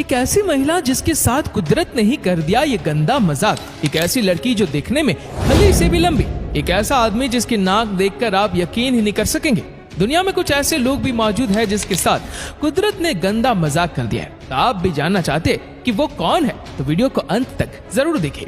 एक ऐसी महिला जिसके साथ कुदरत ने ही कर दिया ये गंदा मजाक। एक ऐसी लड़की जो दिखने में खली से भी लंबी। एक ऐसा आदमी जिसकी नाक देखकर आप यकीन ही नहीं कर सकेंगे। दुनिया में कुछ ऐसे लोग भी मौजूद हैं जिसके साथ कुदरत ने गंदा मजाक कर दिया है। तो आप भी जानना चाहते कि वो कौन है तो वीडियो को अंत तक जरूर देखें।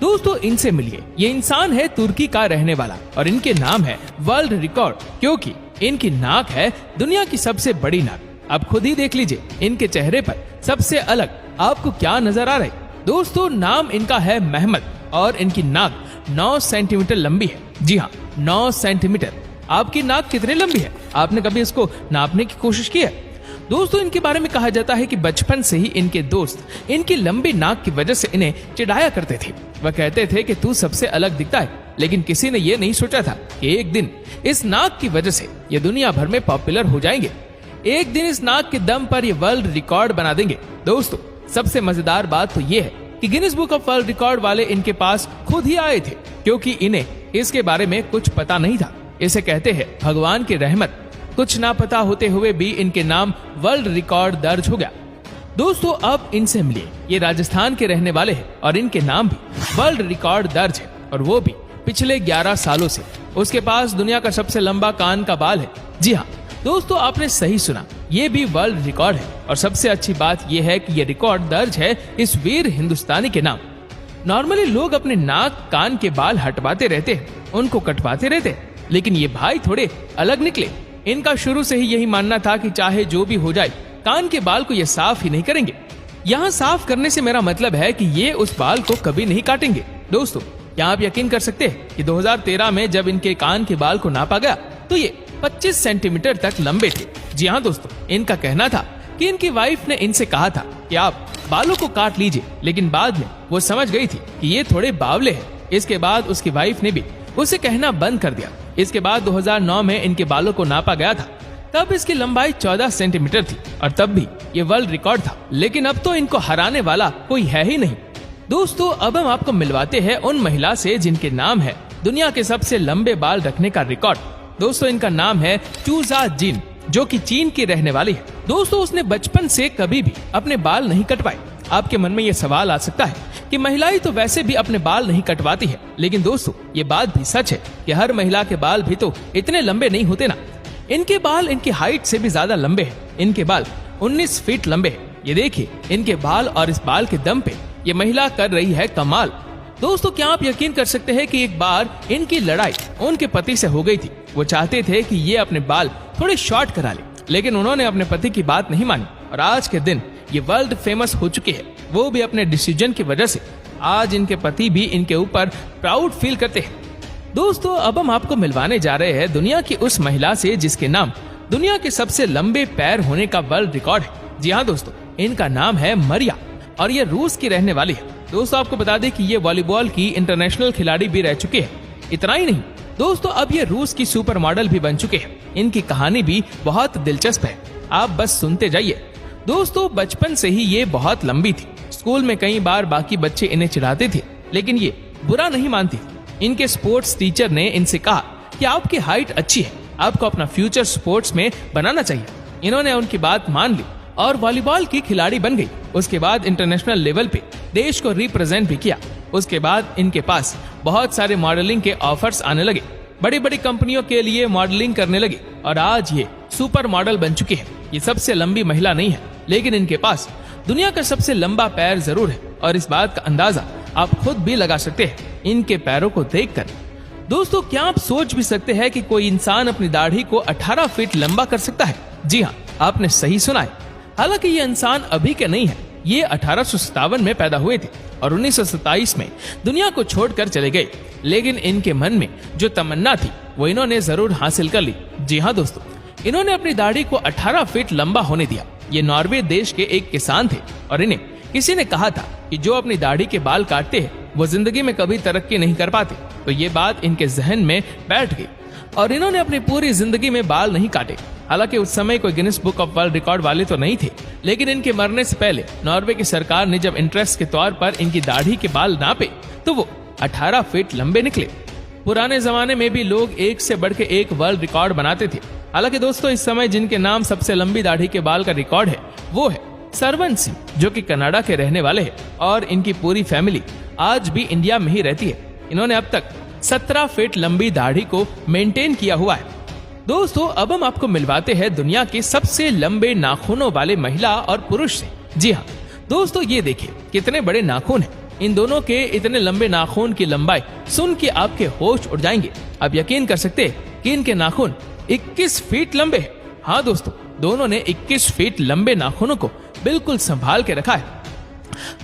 दोस्तों, इनसे मिलिए। ये इंसान है तुर्की का रहने वाला और इनके नाम है वर्ल्ड रिकॉर्ड, क्योंकि इनकी नाक है दुनिया की सबसे बड़ी नाक। आप खुद ही देख लीजिए इनके चेहरे पर सबसे अलग आपको क्या नजर आ रहा है। दोस्तों, नाम इनका है मेहमद और इनकी नाक 9 सेंटीमीटर लंबी है। जी हाँ, 9 सेंटीमीटर। आपकी नाक कितनी लंबी है? आपने कभी इसको नापने की कोशिश की है? दोस्तों, इनके बारे में कहा जाता है कि बचपन से ही इनके दोस्त इनकी लंबी नाक की वजह से इन्हें चिढ़ाया करते थे। वह कहते थे कि तू सबसे अलग दिखता है, लेकिन किसी ने ये नहीं सोचा था कि एक दिन इस नाक की वजह से ये दुनिया भर में पॉपुलर हो जाएंगे। एक दिन इस नाक के दम पर ये वर्ल्ड रिकॉर्ड बना देंगे। दोस्तों, सबसे मजेदार बात तो ये है कि Guinness book of world record वाले इनके पास खुद ही आए थे, क्योंकि इन्हें इसके बारे में कुछ पता नहीं था। इसे कहते हैं भगवान की रहमत। कुछ ना पता होते हुए भी इनके नाम वर्ल्ड रिकॉर्ड दर्ज हो गया। दोस्तों, अब इनसे मिलिए। ये राजस्थान के रहने वाले हैं और इनके नाम भी वर्ल्ड रिकॉर्ड दर्ज है, और वो भी पिछले 11 सालों से। उसके पास दुनिया का सबसे लंबा कान का बाल है। जी हाँ दोस्तों, आपने सही सुना, ये भी वर्ल्ड रिकॉर्ड है। और सबसे अच्छी बात यह है कि ये रिकॉर्ड दर्ज है इस वीर हिंदुस्तानी के नाम। नॉर्मली लोग अपने नाक कान के बाल हटवाते रहते हैं, उनको कटवाते रहते हैं, लेकिन ये भाई थोड़े अलग निकले। इनका शुरू से ही यही मानना था कि चाहे जो भी हो जाए, कान के बाल को ये साफ ही नहीं करेंगे। यहाँ साफ करने से मेरा मतलब है कि ये उस बाल को कभी नहीं काटेंगे। दोस्तों, क्या आप यकीन कर सकते हैं कि 2013 में जब इनके कान के बाल को नापा गया तो ये 25 सेंटीमीटर तक लंबे थे। जी हाँ दोस्तों, इनका कहना था कि इनकी वाइफ ने इनसे कहा था कि आप बालों को काट लीजिए, लेकिन बाद में वो समझ गई थी कि ये थोड़े बावले हैं। इसके बाद उसकी वाइफ ने भी उसे कहना बंद कर दिया। इसके बाद 2009 में इनके बालों को नापा गया था, तब इसकी लंबाई 14 सेंटीमीटर थी और तब भी ये वर्ल्ड रिकॉर्ड था। लेकिन अब तो इनको हराने वाला कोई है ही नहीं। दोस्तों, अब हम आपको मिलवाते हैं उन महिला से जिनके नाम है दुनिया के सबसे लंबे बाल रखने का रिकॉर्ड। दोस्तों, इनका नाम है चू जा जिन, जो कि चीन की रहने वाली है। दोस्तों, उसने बचपन से कभी भी अपने बाल नहीं कटवाए। आपके मन में ये सवाल आ सकता है कि महिलाएं तो वैसे भी अपने बाल नहीं कटवाती है, लेकिन दोस्तों ये बात भी सच है कि हर महिला के बाल भी तो इतने लंबे नहीं होते ना। इनके बाल इनकी हाइट से भी ज्यादा लंबे हैं। इनके बाल 19 फीट लंबे हैं। ये देखिए इनके बाल, और इस बाल के दम पे ये महिला कर रही है कमाल। दोस्तों, क्या आप यकीन कर सकते हैं कि एक बार इनकी लड़ाई उनके पति से हो गई थी। वो चाहते थे कि ये अपने बाल थोड़े शॉर्ट करा ले, लेकिन उन्होंने अपने पति की बात नहीं मानी और आज के दिन ये वर्ल्ड फेमस हो चुके हैं, वो भी अपने डिसीजन की वजह से। आज इनके पति भी इनके ऊपर प्राउड फील करते हैं। दोस्तों, अब हम आपको मिलवाने जा रहे हैं दुनिया की उस महिला से जिसके नाम दुनिया के सबसे लंबे पैर होने का वर्ल्ड रिकॉर्ड है। जी हाँ दोस्तों, इनका नाम है मरिया और ये रूस की रहने वाली है। दोस्तों, आपको बता दें कि ये वॉलीबॉल की इंटरनेशनल खिलाड़ी भी रह चुके हैं। इतना ही नहीं दोस्तों, अब ये रूस की सुपर मॉडल भी बन चुके हैं। इनकी कहानी भी बहुत दिलचस्प है, आप बस सुनते जाइए। दोस्तों, बचपन से ही ये बहुत लंबी थी। स्कूल में कई बार बाकी बच्चे इन्हें चिढ़ाते थे, लेकिन ये बुरा नहीं मानती। इनके स्पोर्ट्स टीचर ने इनसे कहा कि आपकी हाइट अच्छी है, आपको अपना फ्यूचर स्पोर्ट्स में बनाना चाहिए। इन्होंने उनकी बात मान ली और वॉलीबॉल की खिलाड़ी बन गई। उसके बाद इंटरनेशनल लेवल पे देश को रिप्रेजेंट भी किया। उसके बाद इनके पास बहुत सारे मॉडलिंग के ऑफर्स आने लगे, बड़ी बड़ी कंपनियों के लिए मॉडलिंग करने लगे और आज ये सुपर मॉडल बन चुके हैं। ये सबसे लंबी महिला नहीं है, लेकिन इनके पास दुनिया का सबसे लंबा पैर जरूर है, और इस बात का अंदाजा आप खुद भी लगा सकते हैं इनके पैरों को देखकर। दोस्तों, क्या आप सोच भी सकते हैं कि कोई इंसान अपनी दाढ़ी को 18 फीट लंबा कर सकता है? जी हाँ, आपने सही सुना है। हालांकि ये इंसान अभी के नहीं है, ये 1857 में पैदा हुए थे और 1927 में दुनिया को छोड़कर चले गए, लेकिन इनके मन में जो तमन्ना थी वो इन्होंने जरूर हासिल कर ली। जी हाँ दोस्तों, इन्होंने अपनी दाढ़ी को 18 फीट लंबा होने दिया। ये नॉर्वे देश के एक किसान थे और इन्हें किसी ने कहा था कि जो अपनी दाढ़ी के बाल काटते हैं वो जिंदगी में कभी तरक्की नहीं कर पाते। तो ये बात इनके जहन में बैठ गई और इन्होंने अपनी पूरी जिंदगी में बाल नहीं काटे। हालांकि उस समय कोई Guinness book of world record वाले तो नहीं थे, लेकिन इनके मरने से पहले नॉर्वे की सरकार ने जब इंटरेस्ट के तौर पर इनकी दाढ़ी के बाल नापे तो वो 18 फीट लंबे निकले। पुराने जमाने में भी लोग एक से बढ़ के एक वर्ल्ड रिकॉर्ड बनाते थे। हालांकि दोस्तों, इस समय जिनके नाम सबसे लंबी दाढ़ी के बाल का रिकॉर्ड है वो है सरवन सिंह, जो कि कनाडा के रहने वाले हैं और इनकी पूरी फैमिली आज भी इंडिया में ही रहती है। इन्होंने अब तक 17 फीट लंबी दाढ़ी को मेंटेन किया हुआ है। दोस्तों, अब हम आपको मिलवाते हैं दुनिया के सबसे लंबे नाखूनों वाले महिला और पुरुष से। जी हाँ दोस्तों, ये देखिए कितने बड़े नाखून हैं। इन दोनों के इतने लंबे नाखून की लंबाई सुन के आपके होश उड़ जाएंगे। आप यकीन कर सकते हैं कि इनके नाखून 21 फीट लंबे हैं। हाँ दोस्तों, दोनों ने 21 फीट लंबे नाखूनों को बिल्कुल संभाल के रखा है।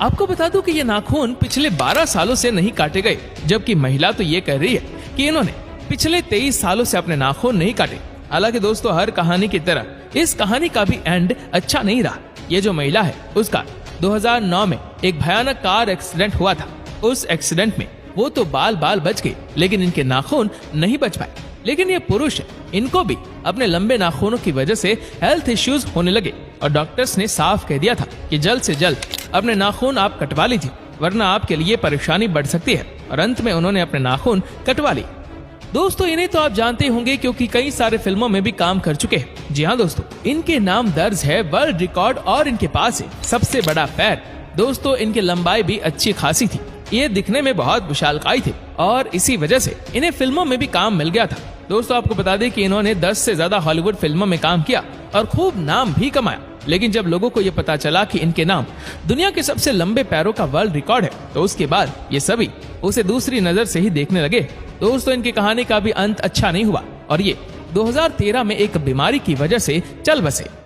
आपको बता दूं कि ये नाखून पिछले 12 सालों से नहीं काटे गए, जबकि महिला तो ये कह रही है कि इन्होंने पिछले 23 सालों से अपने नाखून नहीं काटे। हालांकि दोस्तों, हर कहानी की तरह इस कहानी का भी एंड अच्छा नहीं रहा। ये जो महिला है उसका 2009 में एक भयानक कार एक्सीडेंट हुआ था। उस एक्सीडेंट में वो तो बाल बाल बच गए, लेकिन इनके नाखून नहीं बच पाए। लेकिन ये पुरुष है, इनको भी अपने लंबे नाखूनों की वजह से हेल्थ इश्यूज होने लगे और डॉक्टर्स ने साफ कह दिया था कि जल्द से जल्द अपने नाखून आप कटवा लीजिए, वरना आपके लिए परेशानी बढ़ सकती है। और अंत में उन्होंने अपने नाखून कटवा लिए। दोस्तों, इन्हें तो आप जानते होंगे क्योंकि कई सारे फिल्मों में भी काम कर चुके हैं। जी हाँ दोस्तों, इनके नाम दर्ज है वर्ल्ड रिकॉर्ड और इनके पास है सबसे बड़ा पैर। दोस्तों, इनकी लंबाई भी अच्छी खासी थी। ये दिखने में बहुत विशालकाय थे और इसी वजह से इन्हें फिल्मों में भी काम मिल गया था। दोस्तों, आपको बता दें कि इन्होंने 10 से ज्यादा हॉलीवुड फिल्मों में काम किया और खूब नाम भी कमाया। लेकिन जब लोगों को ये पता चला कि इनके नाम दुनिया के सबसे लंबे पैरों का वर्ल्ड रिकॉर्ड है, तो उसके बाद ये सभी उसे दूसरी नजर से ही देखने लगे। दोस्तों, इनकी कहानी का भी अंत अच्छा नहीं हुआ और ये 2013 में एक बीमारी की वजह से चल बसे।